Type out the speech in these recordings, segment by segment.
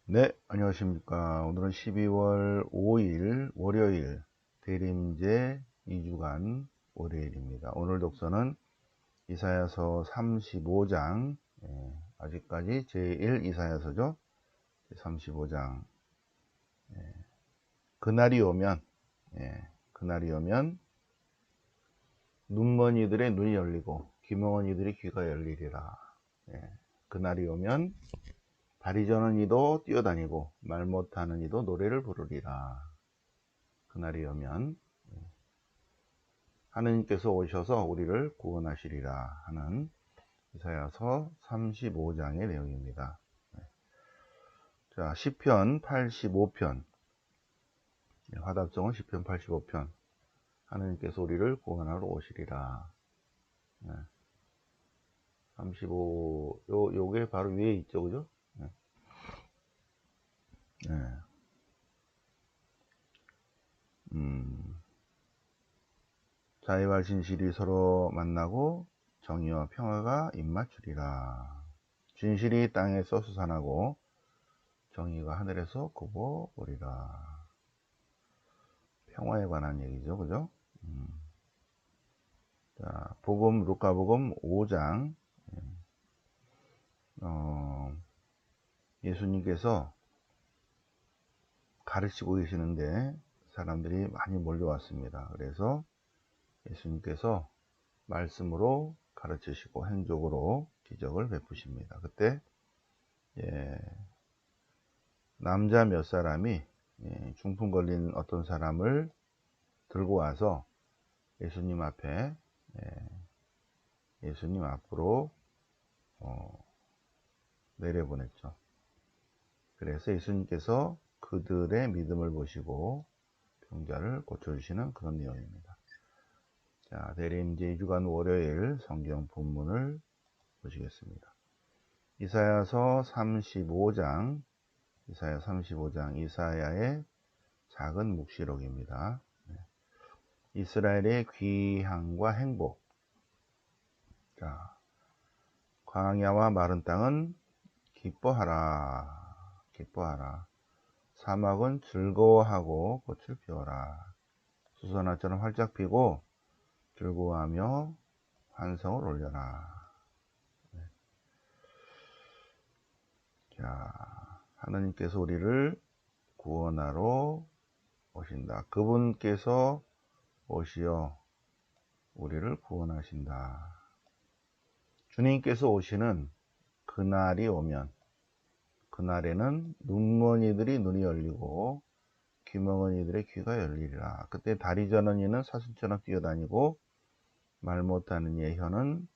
네, 안녕하십니까. 오늘은 12월 5일 월요일 대림제 2주간 월요일입니다. 오늘 독서는 이사야서 35장, 아직까지 제1 이사야서죠. 35장. 그날이 오면, 그날이 오면 눈먼 이들의 눈이 열리고 귀멍은 이들의 귀가 열리리라. 그날이 오면 다리 저는 이도 뛰어다니고 말 못하는 이도 노래를 부르리라. 그날이 오면 하느님께서 오셔서 우리를 구원하시리라 하는 이사야서 35장의 내용입니다. 자, 시편 85편, 화답성은 시편 85편. 하느님께서 우리를 구원하러 오시리라. 35, 요게 바로 위에 있죠, 그죠? 네. 자애와 진실이 서로 만나고 정의와 평화가 입맞추리라. 진실이 땅에서 솟아나고 정의가 하늘에서 굽어오리라. 평화에 관한 얘기죠, 그죠? 자, 루카복음 5장. 예수님께서 가르치고 계시는데 사람들이 많이 몰려왔습니다. 그래서 예수님께서 말씀으로 가르치시고 행적으로 기적을 베푸십니다. 그때 남자 몇 사람이 중풍 걸린 어떤 사람을 들고 와서 예수님 앞에, 예수님 앞으로 내려보냈죠. 그래서 예수님께서 그들의 믿음을 보시고 병자를 고쳐주시는 그런 내용입니다. 자, 대림제 2주간 월요일 성경 본문을 보시겠습니다. 이사야서 35장, 이사야의 작은 묵시록입니다. 이스라엘의 귀향과 행복. 자, 광야와 마른 땅은 기뻐하라. 사막은 즐거워하고 꽃을 피워라. 수선화처럼 활짝 피고 즐거워하며 환성을 올려라. 자, 하나님께서 우리를 구원하러 오신다. 그분께서 오시어 우리를 구원하신다. 주님께서 오시는 그날이 오면, 그날에는 눈먼 이들이 눈이 열리고 귀멍은 이들의 귀가 열리리라. 그때 다리 저는 이는 사슴처럼 뛰어다니고 말 못하는 이의 혀는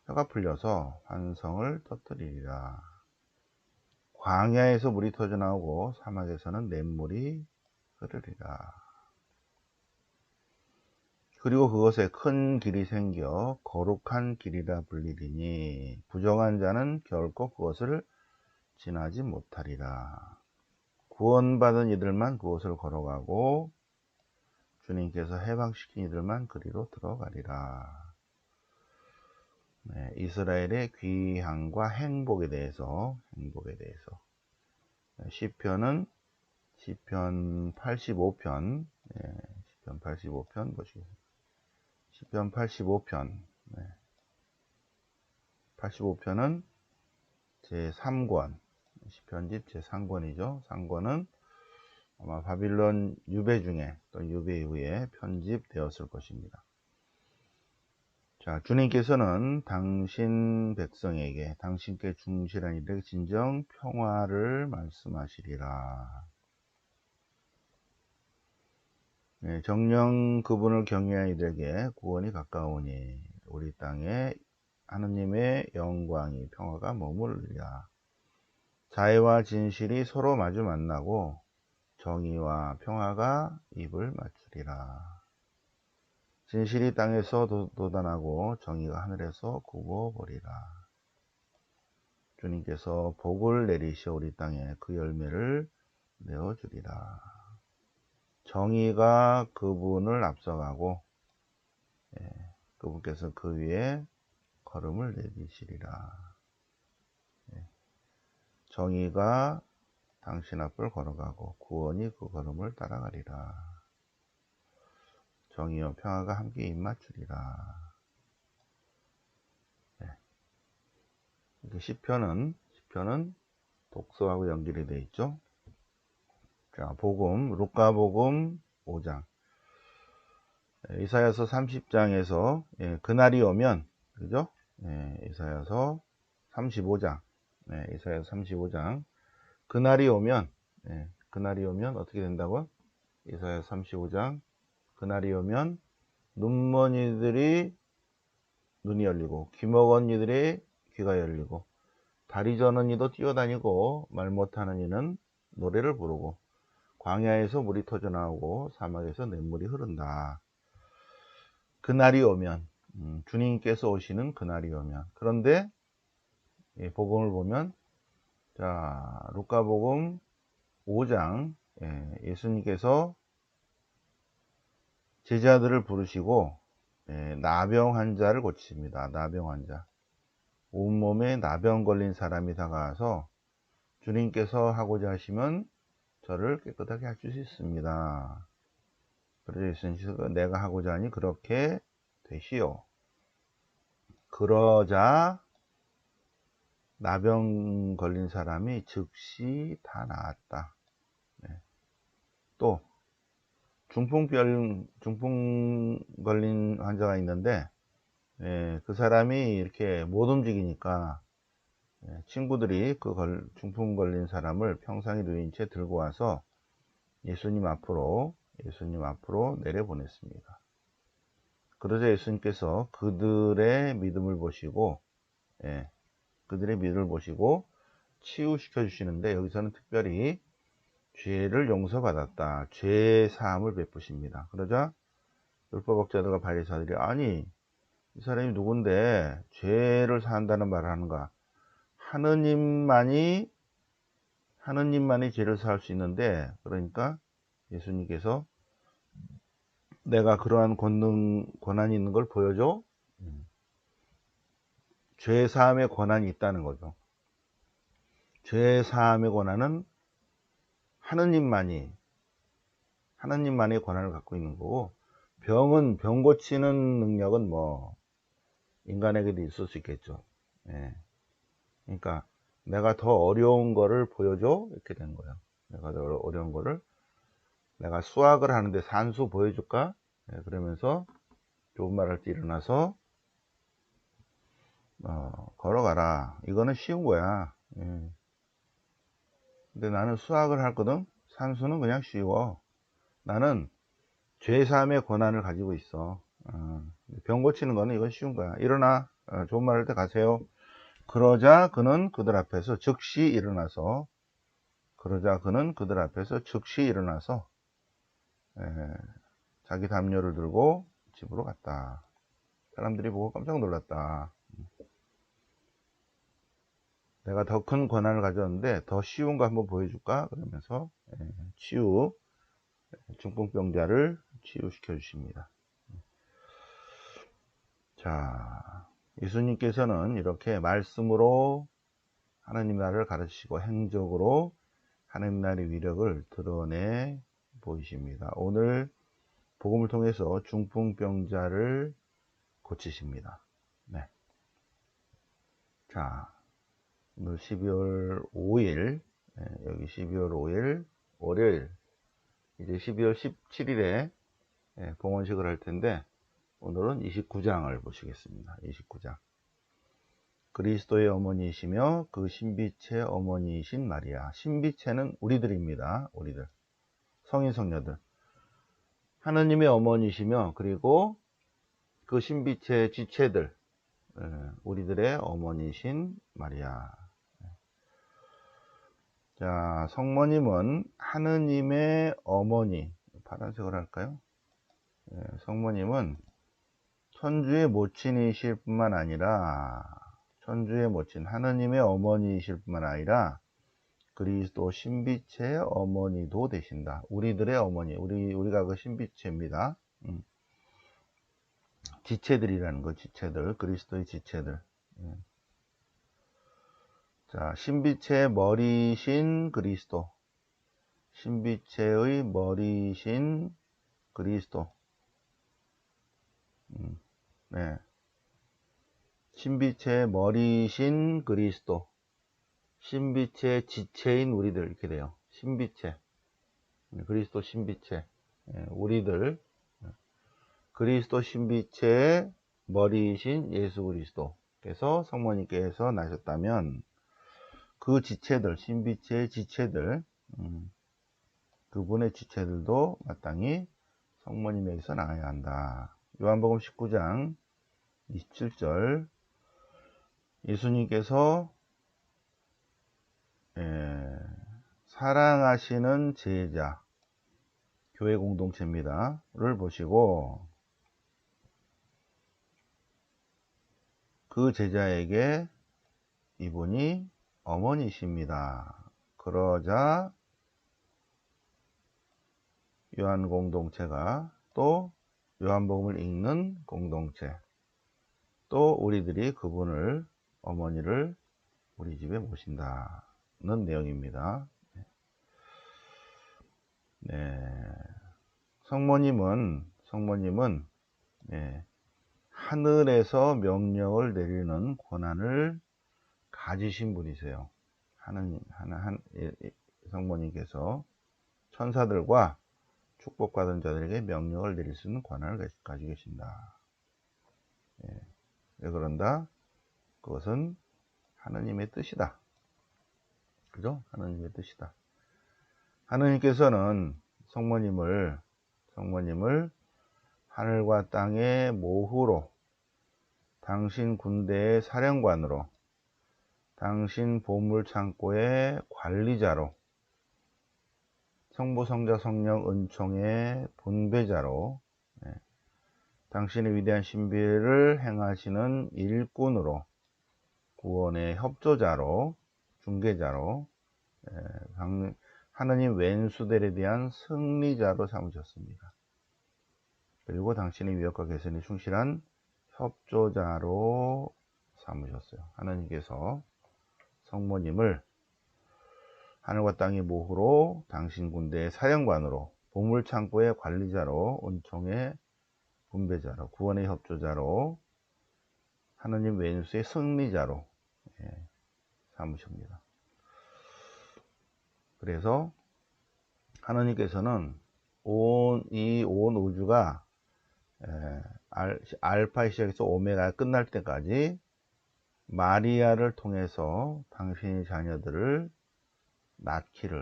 혀가 풀려서 환성을 터뜨리리라. 광야에서 물이 터져나오고 사막에서는 냇물이 흐르리라. 그리고 그것에 큰 길이 생겨 거룩한 길이라 불리리니 부정한 자는 결코 그것을 지나지 못하리라. 구원받은 이들만 그곳을 걸어가고 주님께서 해방시킨 이들만 그리로 들어가리라. 이스라엘의 귀향과 행복에 대해서 시편 85편, 시편 85편 보시겠습니다. 시편 85편, 85편은 제3권, 시편집 제3권이죠. 3권은 아마 바빌론 유배 중에 또 유배 이후에 편집되었을 것입니다. 자, 주님께서는 당신 백성에게 당신께 충실한 이들에게 진정 평화를 말씀하시리라. 정령 그분을 경외한 이들에게 구원이 가까우니 우리 땅에 하느님의 영광이 평화가 머무르리라. 자애와 진실이 서로 마주 만나고 정의와 평화가 입을 맞추리라. 진실이 땅에서 돋아나고 정의가 하늘에서 굽어버리라. 주님께서 복을 내리시어 우리 땅에 그 열매를 내어주리라. 정의가 그분을 앞서가고 그분께서 그 위에 걸음을 내리시리라. 정의가 당신 앞을 걸어가고 구원이 그 걸음을 따라가리라. 정의와 평화가 함께 입맞추리라. 네. 시편은 독서하고 연결이 되어 있죠. 자, 루카복음 5장. 이사야서 30장에서 그날이 오면, 그죠? 이사야서 35장. 이사야서 35장. 그날이 오면 어떻게 된다고요? 이사야서 35장. 그날이 오면 눈먼이들이 눈이 열리고 귀먹은 이들의 귀가 열리고 다리 저는 이도 뛰어다니고 말 못하는 이는 노래를 부르고 광야에서 물이 터져나오고 사막에서 냇물이 흐른다. 그날이 오면 주님께서 오시는 그날이 오면. 그런데 복음을 보면 자 루카복음 5장 예수님께서 제자들을 부르시고 나병 환자를 고치십니다. 나병 환자. 온몸에 나병 걸린 사람이 다가와서 주님께서 하고자 하시면 저를 깨끗하게 할 수 있습니다. 그래서 예수님께서 내가 하고자 하니 그렇게 되시오. 그러자 나병 걸린 사람이 즉시 다 나았다. 또 중풍 걸린 환자가 있는데 그 사람이 이렇게 못 움직이니까 친구들이 그 중풍 걸린 사람을 평상에 누인 채 들고 와서 예수님 앞으로 내려보냈습니다. 그러자 예수님께서 그들의 믿음을 보시고 치유시켜 주시는데 여기서는 특별히 죄를 용서받았다. 죄 사함을 베푸십니다. 그러자 율법학자들과 바리새인들이 아니 이 사람이 누군데 죄를 사한다는 말을 하는가? 하느님만이 죄를 사할 수 있는데 그러니까 예수님께서 내가 그러한 권한이 있는 걸 보여줘? 죄 사함의 권한이 있다는 거죠. 죄 사함의 권한은 하느님만이 권한을 갖고 있는 거고 병 고치는 능력은 뭐 인간에게도 있을 수 있겠죠. 그러니까 내가 더 어려운 거를 보여줘 이렇게 된 거예요. 내가 더 어려운 거를 내가 수학을 하는데 산수 보여줄까? 그러면서 좋은 말 할 때 일어나서 걸어가라. 이거는 쉬운 거야. 근데 나는 수학을 할거든. 산수는 그냥 쉬워. 나는 죄사함의 권한을 가지고 있어. 병 고치는 거는 이건 쉬운 거야. 일어나. 좋은 말 할 때 가세요. 그러자 그는 그들 앞에서 즉시 일어나서 자기 담요를 들고 집으로 갔다. 사람들이 보고 깜짝 놀랐다. 내가 더 큰 권한을 가졌는데 더 쉬운 거 한번 보여줄까? 그러면서 중풍병자를 치유시켜 주십니다. 자, 예수님께서는 이렇게 말씀으로 하나님 나라를 가르치시고 행적으로 하나님 나라의 위력을 드러내 보이십니다. 오늘 복음을 통해서 중풍병자를 고치십니다. 네. 자, 오늘 12월 5일, 여기 12월 5일, 월요일, 이제 12월 17일에 봉헌식을 할 텐데, 오늘은 29장을 보시겠습니다. 29장. 그리스도의 어머니이시며 그 신비체 어머니이신 마리아. 신비체는 우리들입니다. 우리들. 성인, 성녀들. 하느님의 어머니이시며, 그리고 그 신비체 지체들. 우리들의 어머니이신 마리아. 자, 성모님은 하느님의 어머니. 파란색으로 할까요? 성모님은 천주의 모친이실 뿐만 아니라 하느님의 어머니이실 뿐만 아니라 그리스도 신비체의 어머니도 되신다. 우리들의 어머니, 우리가 그 신비체입니다. 지체들이라는 거, 지체들, 그리스도의 지체들. 자, 신비체의 머리신 그리스도, 신비체의 머리신 그리스도. 네. 신비체의 머리신 그리스도. 신비체의 지체인 우리들. 이렇게 돼요. 신비체. 그리스도 신비체. 우리들. 그리스도 신비체의 머리이신 예수 그리스도께서 성모님께서 나셨다면 그 지체들, 신비체의 지체들, 그분의 지체들도 마땅히 성모님에게서 나아야 한다. 요한복음 19장 27절 예수님께서 사랑하시는 제자, 교회 공동체입니다. 를 보시고 그 제자에게 이분이 어머니십니다. 그러자 요한 공동체가 또 요한복음을 읽는 공동체 또 우리들이 그분을 어머니를 우리 집에 모신다는 내용입니다. 네. 성모님은 하늘에서 명령을 내리는 권한을 가지신 분이세요. 성모님께서 천사들과 축복받은 자들에게 명령을 내릴 수 있는 권한을 가지고 계신다. 왜 그런다? 그것은 하느님의 뜻이다. 그죠? 하느님의 뜻이다. 하느님께서는 성모님을 하늘과 땅의 모후로, 당신 군대의 사령관으로, 당신 보물창고의 관리자로, 성부, 성자, 성령, 은총의 분배자로, 당신의 위대한 신비를 행하시는 일꾼으로, 구원의 협조자로, 중개자로, 하느님 왼수들에 대한 승리자로 삼으셨습니다. 그리고 당신의 위협과 개선에 충실한 협조자로 삼으셨어요. 하느님께서 성모님을 하늘과 땅의 모후로, 당신 군대의 사령관으로, 보물창고의 관리자로, 은총의 분배자로, 구원의 협조자로, 하느님 왼수의 승리자로 삼으십니다. 그래서 하느님께서는 이 온 우주가 알파에 시작해서 오메가 끝날 때까지 마리아를 통해서 당신의 자녀들을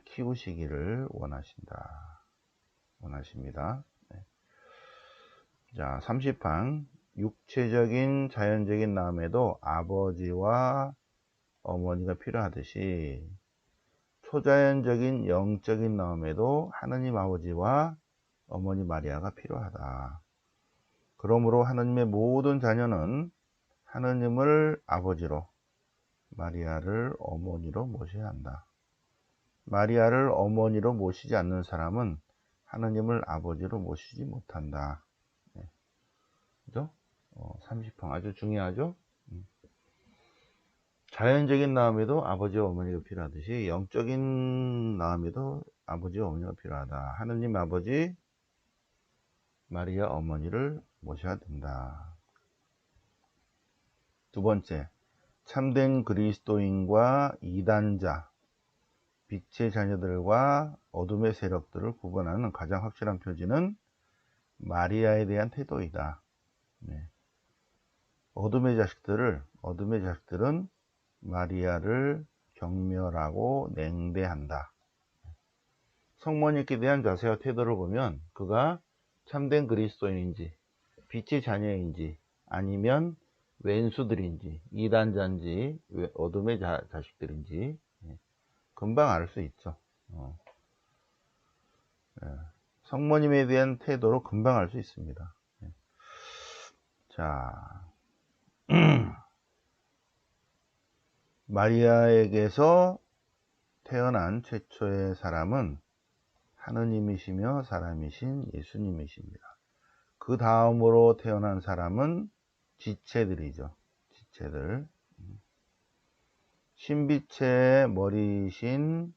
키우시기를 원하십니다. 자, 30항 육체적인 자연적인 낳음에도 아버지와 어머니가 필요하듯이 초자연적인 영적인 낳음에도 하느님 아버지와 어머니 마리아가 필요하다. 그러므로 하느님의 모든 자녀는 하느님을 아버지로, 마리아를 어머니로 모셔야 한다. 마리아를 어머니로 모시지 않는 사람은 하느님을 아버지로 모시지 못한다. 그죠? 30항 아주 중요하죠? 자연적인 낳음에도 아버지와 어머니가 필요하듯이 영적인 낳음에도 아버지와 어머니가 필요하다. 하느님 아버지, 마리아 어머니를 모셔야 된다. 두 번째, 참된 그리스도인과 이단자, 빛의 자녀들과 어둠의 세력들을 구분하는 가장 확실한 표지는 마리아에 대한 태도이다. 어둠의 자식들은 마리아를 경멸하고 냉대한다. 성모님께 대한 자세와 태도를 보면 그가 참된 그리스도인인지 빛의 자녀인지 아니면 왼수들인지 이단자인지 어둠의 자식들인지 금방 알 수 있죠. 성모님에 대한 태도로 금방 알 수 있습니다. 자, 마리아에게서 태어난 최초의 사람은 하느님이시며 사람이신 예수님이십니다. 그 다음으로 태어난 사람은 지체들이죠. 지체들. 신비체의 머리이신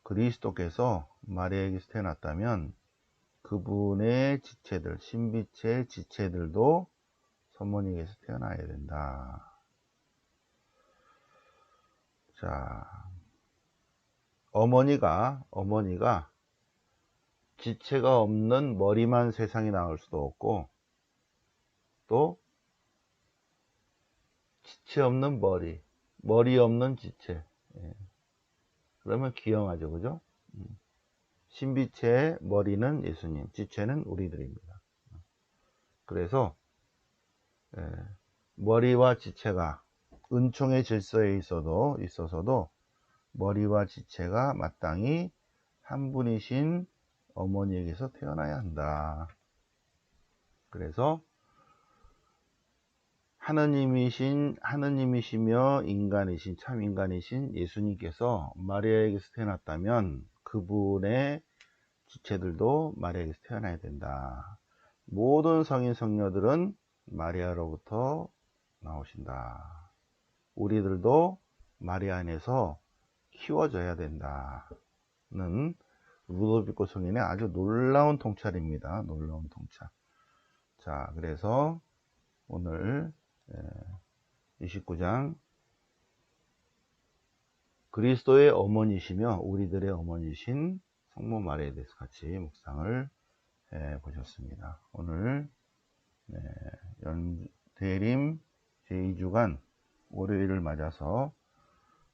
그리스도께서 마리아에게서 태어났다면 그분의 지체들, 신비체의 지체들도 성모님에게서 태어나야 된다. 자, 어머니가 지체가 없는 머리만 세상에 나올 수도 없고, 또 지체 없는 머리 없는 지체. 예. 그러면 귀영하죠, 그죠? 신비체의 머리는 예수님, 지체는 우리들입니다. 그래서 머리와 지체가 은총의 질서에 있어서도 머리와 지체가 마땅히 한 분이신 어머니에게서 태어나야 한다. 그래서 하느님이시며 인간이신, 참 인간이신 예수님께서 마리아에게서 태어났다면 그분의 지체들도 마리아에게서 태어나야 된다. 모든 성인 성녀들은 마리아로부터 나오신다. 우리들도 마리아 안에서 키워져야 된다는 루도비코 성인의 아주 놀라운 통찰입니다. 놀라운 통찰. 자, 그래서 오늘 29장 그리스도의 어머니시며 우리들의 어머니신 성모 마리아에 대해서 같이 묵상을 보셨습니다. 오늘 대림 제2주간 월요일을 맞아서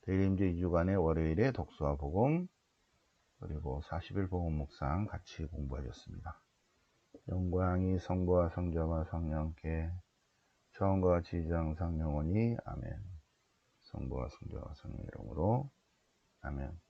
대림 제2주간의 월요일에 독서와 복음 그리고 40일 복음 묵상 같이 공부하셨습니다. 영광이 성부와 성자와 성령께 처음과 같이 이제 항상 영원히 아멘. 성부와 성자와 성령 이름으로 아멘.